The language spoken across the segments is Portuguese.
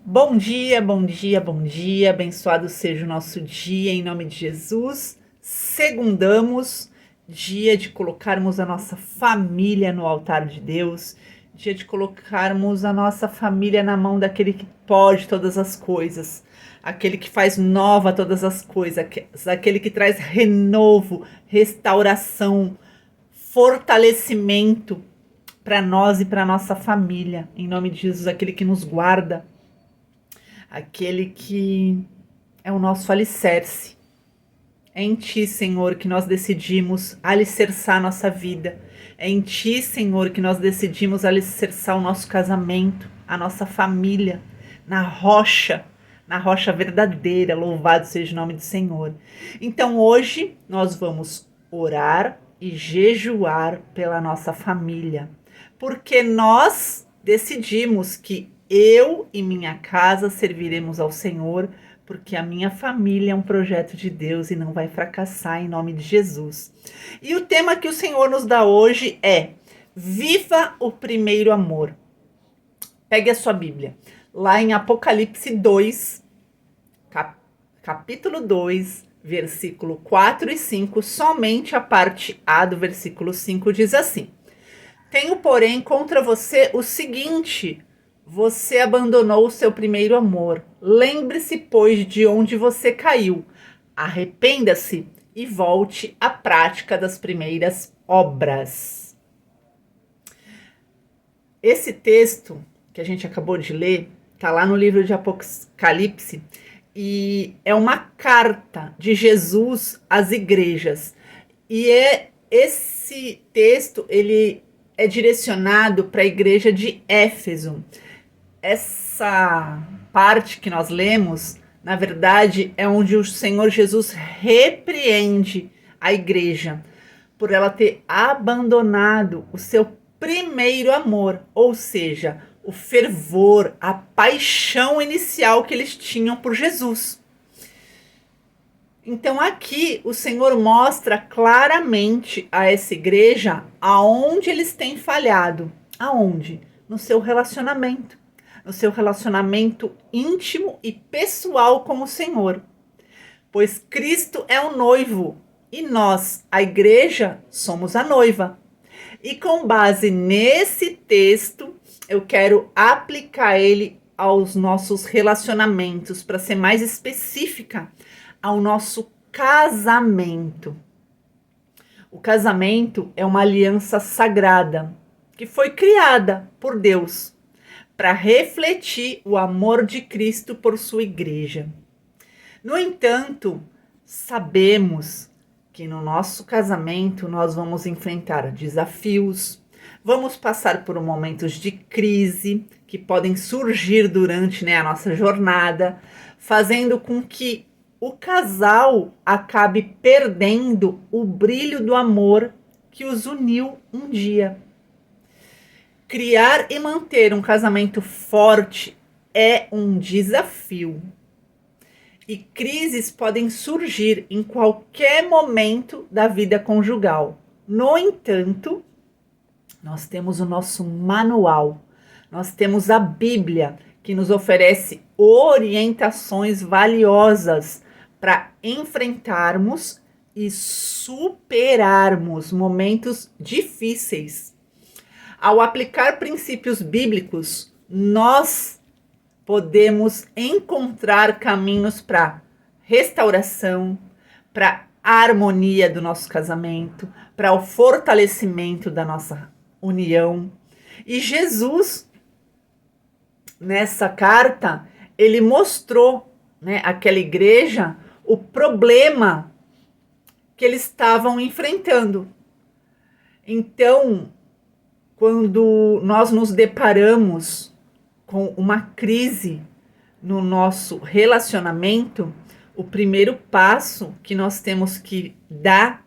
Bom dia, bom dia, bom dia. Abençoado seja o nosso dia em nome de Jesus. Segundamos, dia de colocarmos a nossa família no altar de Deus, dia de colocarmos a nossa família na mão daquele que pode todas as coisas, aquele que faz nova todas as coisas, aquele que traz renovo, restauração, fortalecimento para nós e para nossa família. Em nome de Jesus, aquele que nos guarda, aquele que é o nosso alicerce. É em Ti, Senhor, que nós decidimos alicerçar nossa vida. É em Ti, Senhor, que nós decidimos alicerçar o nosso casamento, a nossa família, na rocha verdadeira. Louvado seja o nome do Senhor. Então hoje nós vamos orar e jejuar pela nossa família, porque nós decidimos que eu e minha casa serviremos ao Senhor, porque a minha família é um projeto de Deus e não vai fracassar em nome de Jesus. E o tema que o Senhor nos dá hoje é: viva o primeiro amor. Pegue a sua Bíblia, lá em Apocalipse 2, capítulo 2, versículo 4 e 5, somente a parte A do versículo 5 diz assim: tenho, porém, contra você o seguinte: você abandonou o seu primeiro amor. Lembre-se, pois, de onde você caiu. Arrependa-se e volte à prática das primeiras obras. Esse texto que a gente acabou de ler está lá no livro de Apocalipse e é uma carta de Jesus às igrejas. E esse texto, ele é direcionado para a igreja de Éfeso. Essa parte que nós lemos, na verdade, é onde o Senhor Jesus repreende a igreja por ela ter abandonado o seu primeiro amor, ou seja, o fervor, a paixão inicial que eles tinham por Jesus. Então aqui o Senhor mostra claramente a essa igreja aonde eles têm falhado. Aonde? No seu relacionamento. No seu relacionamento íntimo e pessoal com o Senhor. Pois Cristo é o noivo e nós, a igreja, somos a noiva. E com base nesse texto, eu quero aplicar ele aos nossos relacionamentos, para ser mais específica, ao nosso casamento. O casamento é uma aliança sagrada que foi criada por Deus para refletir o amor de Cristo por sua igreja. No entanto, sabemos que no nosso casamento nós vamos enfrentar desafios, vamos passar por momentos de crise que podem surgir durante a nossa jornada, fazendo com que o casal acabe perdendo o brilho do amor que os uniu um dia. Criar e manter um casamento forte é um desafio. E crises podem surgir em qualquer momento da vida conjugal. No entanto, nós temos o nosso manual, nós temos a Bíblia, que nos oferece orientações valiosas para enfrentarmos e superarmos momentos difíceis. Ao aplicar princípios bíblicos, nós podemos encontrar caminhos para restauração, para harmonia do nosso casamento, para o fortalecimento da nossa união. E Jesus, nessa carta, ele mostrou, àquela igreja o problema que eles estavam enfrentando. Então, quando nós nos deparamos com uma crise no nosso relacionamento, o primeiro passo que nós temos que dar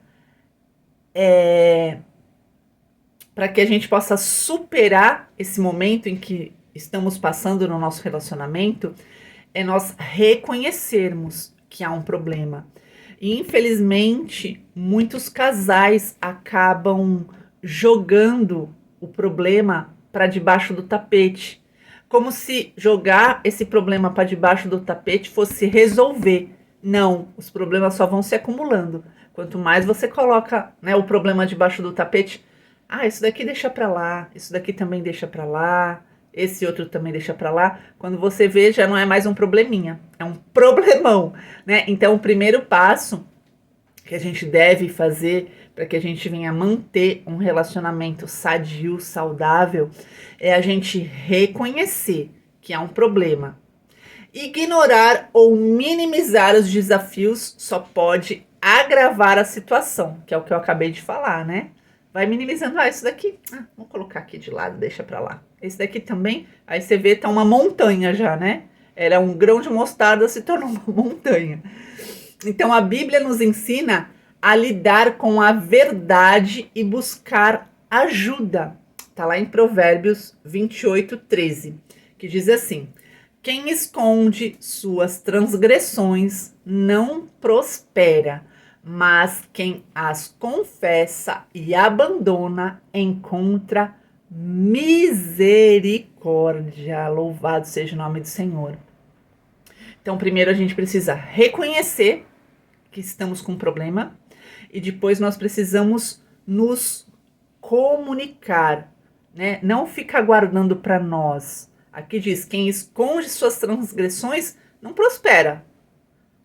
para que a gente possa superar esse momento em que estamos passando no nosso relacionamento, é nós reconhecermos que há um problema. E, infelizmente, muitos casais acabam jogando o problema para debaixo do tapete, Como se jogar esse problema para debaixo do tapete fosse resolver. Não, os problemas só vão se acumulando. Quanto mais você coloca, né, o problema debaixo do tapete, isso daqui deixa para lá, isso daqui também deixa para lá, esse outro também deixa para lá. Quando você vê, já não é mais um probleminha, é um problemão, né? Então, o primeiro passo que a gente deve fazer para que a gente venha manter um relacionamento sadio, saudável, é a gente reconhecer que há um problema. Ignorar ou minimizar os desafios só pode agravar a situação, que é o que eu acabei de falar, né? Vai minimizando, isso daqui, vamos colocar aqui de lado, deixa pra lá. Esse daqui também, aí você vê, tá uma montanha já, né? Era um grão de mostarda, se tornou uma montanha. Então a Bíblia nos ensina a lidar com a verdade e buscar ajuda. Tá lá em Provérbios 28:13, que diz assim: quem esconde suas transgressões não prospera, mas quem as confessa e abandona encontra misericórdia. Louvado seja o nome do Senhor. Então, primeiro a gente precisa reconhecer que estamos com um problema e depois nós precisamos nos comunicar, né? Não ficar guardando para nós. Aqui diz, quem esconde suas transgressões não prospera.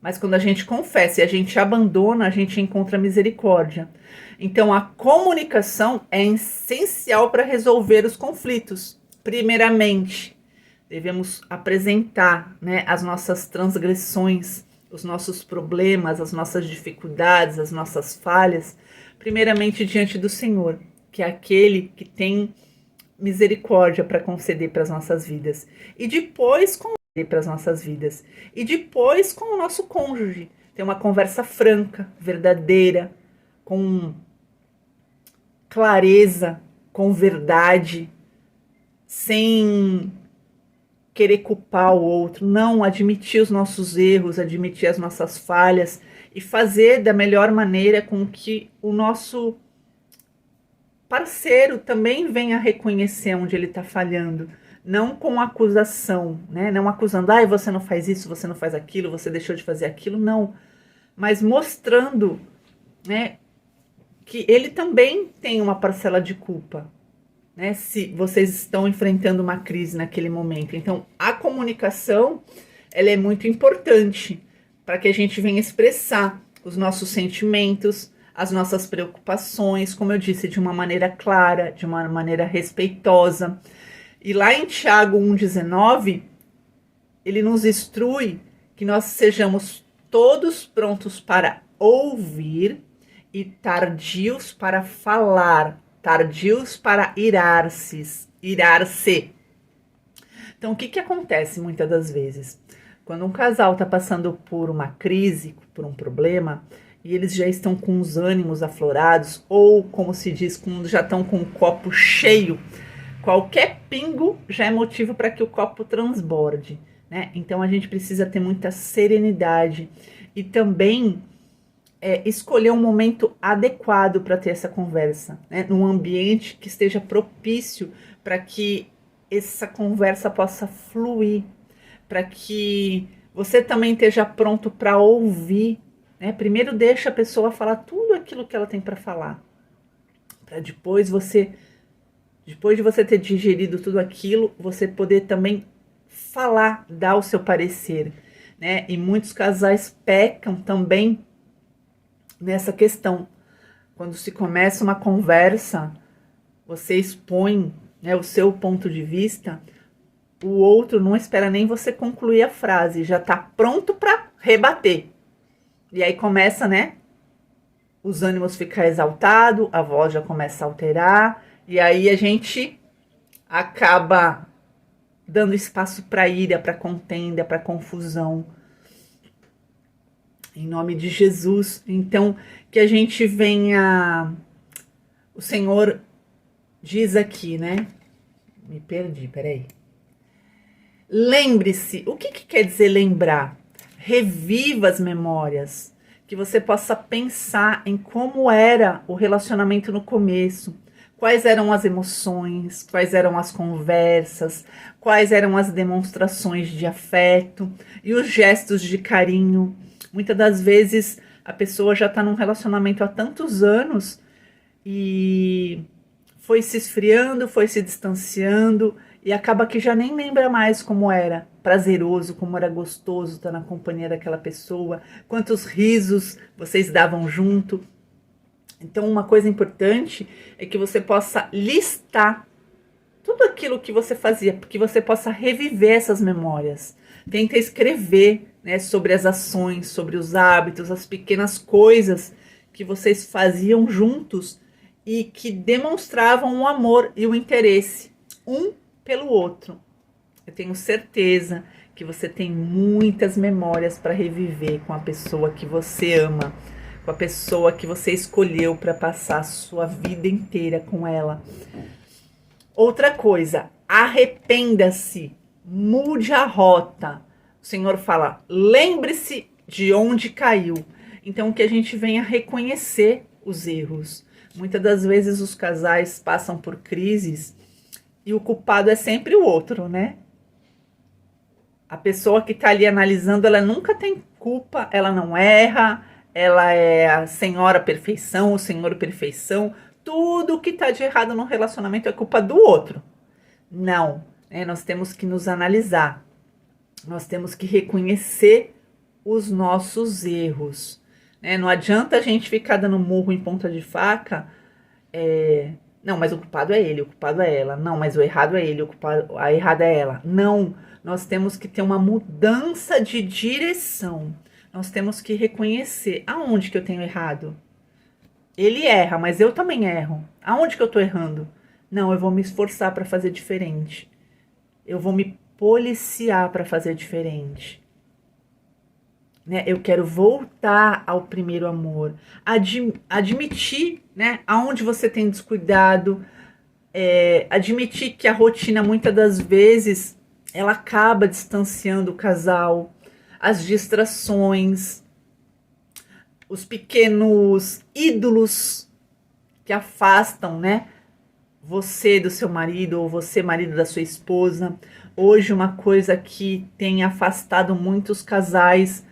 Mas quando a gente confessa e a gente abandona, a gente encontra misericórdia. Então a comunicação é essencial para resolver os conflitos. Primeiramente, devemos apresentar, né, as nossas transgressões, os nossos problemas, as nossas dificuldades, as nossas falhas, primeiramente diante do Senhor, que é aquele que tem misericórdia para conceder para as nossas vidas. E depois para as nossas vidas. E depois com o nosso cônjuge. Ter uma conversa franca, verdadeira, com clareza, com verdade, sem querer culpar o outro, não, admitir os nossos erros, admitir as nossas falhas e fazer da melhor maneira com que o nosso parceiro também venha reconhecer onde ele está falhando, não com acusação, né? Não acusando, você não faz isso, você não faz aquilo, você deixou de fazer aquilo, não, mas mostrando, né, que ele também tem uma parcela de culpa, né, se vocês estão enfrentando uma crise naquele momento. Então, a comunicação, ela é muito importante para que a gente venha expressar os nossos sentimentos, as nossas preocupações, como eu disse, de uma maneira clara, de uma maneira respeitosa. E lá em Tiago 1,19, ele nos instrui que nós sejamos todos prontos para ouvir e tardios para falar, tardios para irar-se. Então, o que acontece muitas das vezes? Quando um casal está passando por uma crise, por um problema, e eles já estão com os ânimos aflorados, ou, como se diz, já estão com o copo cheio, qualquer pingo já é motivo para que o copo transborde, né? Então, a gente precisa ter muita serenidade e também escolher um momento adequado para ter essa conversa, né? Num ambiente que esteja propício para que essa conversa possa fluir, para que você também esteja pronto para ouvir, né? Primeiro deixa a pessoa falar tudo aquilo que ela tem para falar, para depois de você ter digerido tudo aquilo, você poder também falar, dar o seu parecer, né? E muitos casais pecam também nessa questão. Quando se começa uma conversa, você expõe, né, o seu ponto de vista, o outro não espera nem você concluir a frase, já está pronto para rebater. E aí começa, né, os ânimos ficam exaltados, a voz já começa a alterar, e aí a gente acaba dando espaço para ira, para contenda, para confusão. Em nome de Jesus. Então, que a gente venha... O Senhor diz aqui, né? Me perdi, peraí. Lembre-se. O que quer dizer lembrar? Reviva as memórias. Que você possa pensar em como era o relacionamento no começo. Quais eram as emoções, quais eram as conversas, quais eram as demonstrações de afeto e os gestos de carinho. Muitas das vezes a pessoa já está num relacionamento há tantos anos e foi se esfriando, foi se distanciando e acaba que já nem lembra mais como era prazeroso, como era gostoso estar na companhia daquela pessoa, quantos risos vocês davam junto. Então, uma coisa importante é que você possa listar tudo aquilo que você fazia, que você possa reviver essas memórias. Tenta escrever, né, sobre as ações, sobre os hábitos, as pequenas coisas que vocês faziam juntos e que demonstravam o amor e o interesse um pelo outro. Eu tenho certeza que você tem muitas memórias para reviver com a pessoa que você ama, com a pessoa que você escolheu para passar a sua vida inteira com ela. Outra coisa, arrependa-se, mude a rota. O Senhor fala, lembre-se de onde caiu. Então, que a gente venha reconhecer os erros. Muitas das vezes os casais passam por crises e o culpado é sempre o outro, né? A pessoa que está ali analisando, ela nunca tem culpa, ela não erra, ela é a senhora perfeição, o senhor perfeição. Tudo que está de errado no relacionamento é culpa do outro. Não, né? Nós temos que nos analisar. Nós temos que reconhecer os nossos erros. Né? Não adianta a gente ficar dando murro em ponta de faca. Não, mas o culpado é ele, o culpado é ela. Não, mas o errado é ele, a errada é ela. Não, nós temos que ter uma mudança de direção. Nós temos que reconhecer aonde que eu tenho errado. Ele erra, mas eu também erro. Aonde que eu tô errando? Não, eu vou me esforçar para fazer diferente. Eu vou me policiar para fazer diferente. Né? Eu quero voltar ao primeiro amor. Admitir, né, aonde você tem descuidado. Admitir que a rotina, muitas das vezes, ela acaba distanciando o casal. As distrações, os pequenos ídolos que afastam, né, você do seu marido ou você marido da sua esposa. Hoje uma coisa que tem afastado muitos casais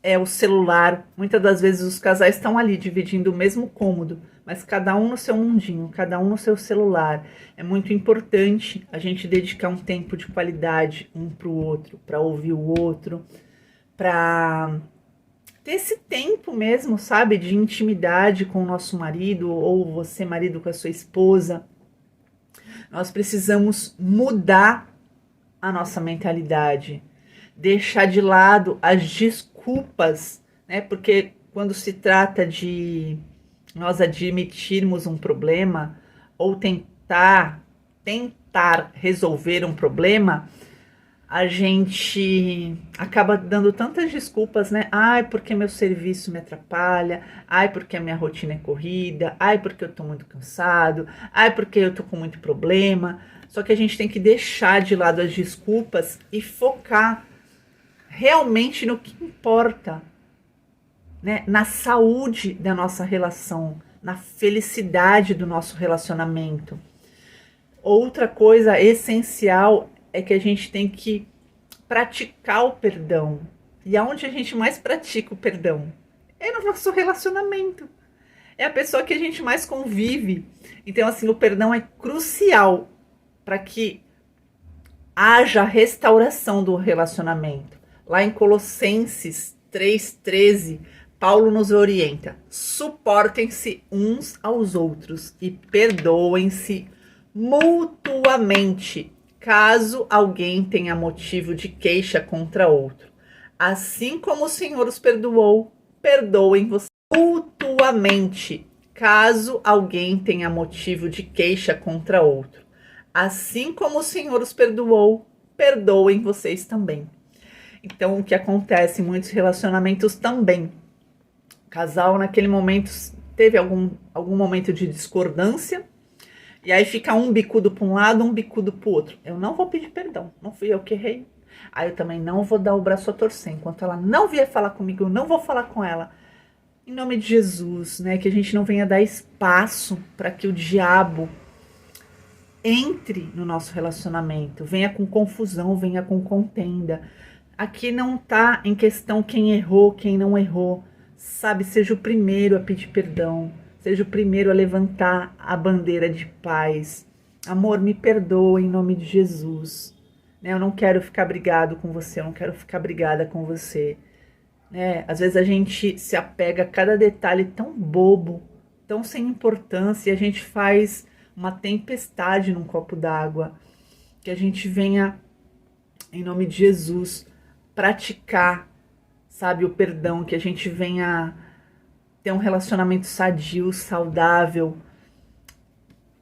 é o celular. Muitas das vezes os casais estão ali dividindo o mesmo cômodo, mas cada um no seu mundinho, cada um no seu celular. É muito importante a gente dedicar um tempo de qualidade um para o outro, para ouvir o outro, para ter esse tempo mesmo, sabe, de intimidade com o nosso marido, ou você, marido, com a sua esposa. Nós precisamos mudar a nossa mentalidade, deixar de lado as desculpas, né? Porque quando se trata de nós admitirmos um problema ou tentar resolver um problema, a gente acaba dando tantas desculpas, né? Ai, porque meu serviço me atrapalha. Ai, porque a minha rotina é corrida. Ai, porque eu tô muito cansado. Ai, porque eu tô com muito problema. Só que a gente tem que deixar de lado as desculpas e focar realmente no que importa, né? Na saúde da nossa relação, na felicidade do nosso relacionamento. Outra coisa essencial é que a gente tem que praticar o perdão. E aonde a gente mais pratica o perdão? É no nosso relacionamento. É a pessoa que a gente mais convive. Então, assim, o perdão é crucial para que haja restauração do relacionamento. Lá em Colossenses 3,13, Paulo nos orienta: suportem-se uns aos outros e perdoem-se mutuamente, caso alguém tenha motivo de queixa contra outro. Assim como o Senhor os perdoou, perdoem vocês mutuamente, caso alguém tenha motivo de queixa contra outro. Assim como o Senhor os perdoou, perdoem vocês também. Então, o que acontece em muitos relacionamentos também, o casal naquele momento teve algum momento de discordância, e aí fica um bicudo para um lado, um bicudo para o outro. Eu não vou pedir perdão, não fui eu que errei. Aí eu também não vou dar o braço a torcer. Enquanto ela não vier falar comigo, eu não vou falar com ela. Em nome de Jesus, né? Que a gente não venha dar espaço para que o diabo entre no nosso relacionamento, venha com confusão, venha com contenda. Aqui não está em questão quem errou, quem não errou. Sabe, seja o primeiro a pedir perdão, seja o primeiro a levantar a bandeira de paz. Amor, me perdoa em nome de Jesus. Eu não quero ficar brigado com você, eu não quero ficar brigada com você. Às vezes a gente se apega a cada detalhe tão bobo, tão sem importância, e a gente faz uma tempestade num copo d'água. Que a gente venha, em nome de Jesus, praticar, sabe, o perdão, que a gente venha ter um relacionamento sadio, saudável.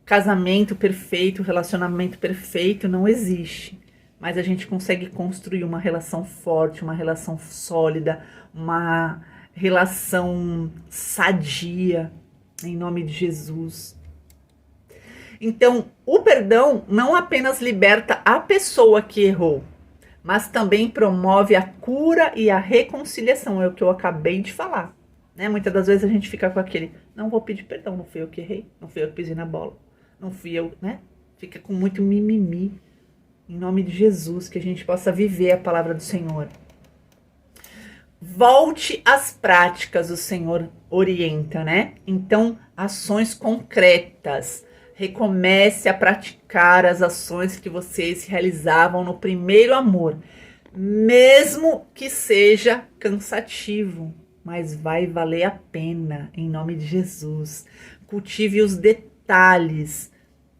Casamento perfeito, relacionamento perfeito não existe. Mas a gente consegue construir uma relação forte, uma relação sólida, uma relação sadia, em nome de Jesus. Então, o perdão não apenas liberta a pessoa que errou, mas também promove a cura e a reconciliação, é o que eu acabei de falar. Muitas das vezes a gente fica com aquele, não vou pedir perdão, não fui eu que errei, não fui eu que pisei na bola, não fui eu, Fica com muito mimimi. Em nome de Jesus, que a gente possa viver a palavra do Senhor. Volte às práticas, o Senhor orienta, Então, ações concretas. Recomece a praticar as ações que vocês realizavam no primeiro amor. Mesmo que seja cansativo, mas vai valer a pena, em nome de Jesus. Cultive os detalhes.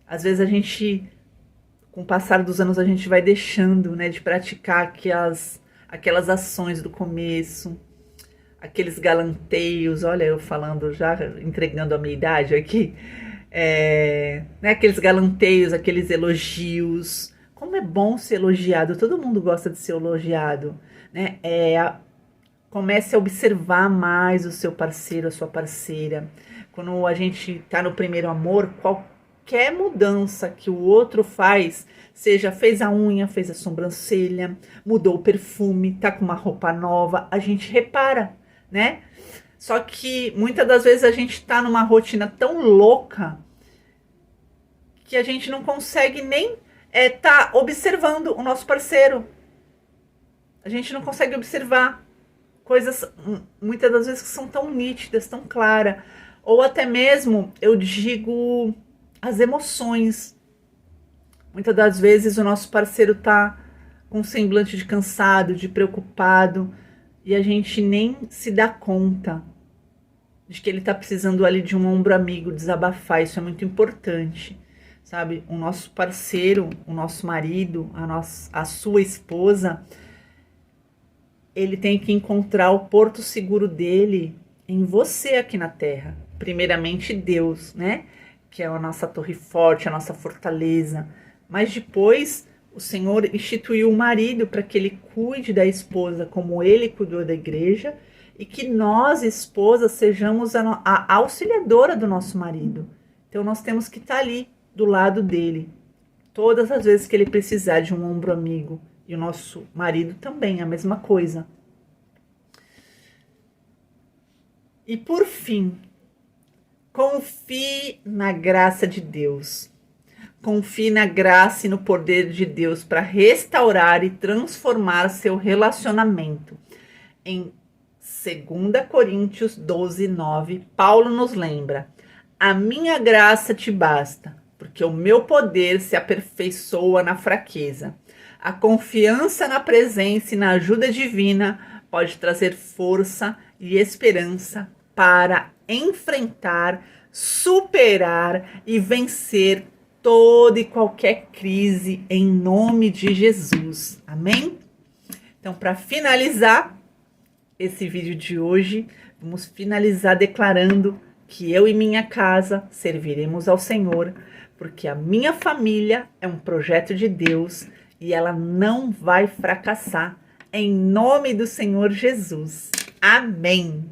Às vezes a gente, com o passar dos anos, a gente vai deixando, de praticar aquelas ações do começo, aqueles galanteios, olha eu falando, já entregando a minha idade aqui, aqueles galanteios, aqueles elogios. Como é bom ser elogiado, todo mundo gosta de ser elogiado, Comece a observar mais o seu parceiro, a sua parceira. Quando a gente está no primeiro amor, qualquer mudança que o outro faz, seja fez a unha, fez a sobrancelha, mudou o perfume, tá com uma roupa nova, a gente repara, Só que muitas das vezes a gente tá numa rotina tão louca que a gente não consegue nem tá observando o nosso parceiro. A gente não consegue observar coisas, muitas das vezes, que são tão nítidas, tão claras. Ou até mesmo, eu digo, as emoções. Muitas das vezes o nosso parceiro tá com um semblante de cansado, de preocupado, e a gente nem se dá conta de que ele tá precisando ali de um ombro amigo, desabafar. Isso é muito importante, sabe? O nosso parceiro, o nosso marido, a sua esposa, ele tem que encontrar o porto seguro dele em você aqui na Terra. Primeiramente Deus, que é a nossa torre forte, a nossa fortaleza. Mas depois o Senhor instituiu o marido para que ele cuide da esposa como ele cuidou da igreja, e que nós, esposas, sejamos a auxiliadora do nosso marido. Então nós temos que estar ali do lado dele todas as vezes que ele precisar de um ombro amigo. E o nosso marido também, a mesma coisa. E por fim, confie na graça de Deus. Confie na graça e no poder de Deus para restaurar e transformar seu relacionamento. Em 2 Coríntios 12, 9, Paulo nos lembra: a minha graça te basta, porque o meu poder se aperfeiçoa na fraqueza. A confiança na presença e na ajuda divina pode trazer força e esperança para enfrentar, superar e vencer toda e qualquer crise em nome de Jesus. Amém? Então, para finalizar esse vídeo de hoje, vamos finalizar declarando que eu e minha casa serviremos ao Senhor, porque a minha família é um projeto de Deus e ela não vai fracassar, em nome do Senhor Jesus. Amém.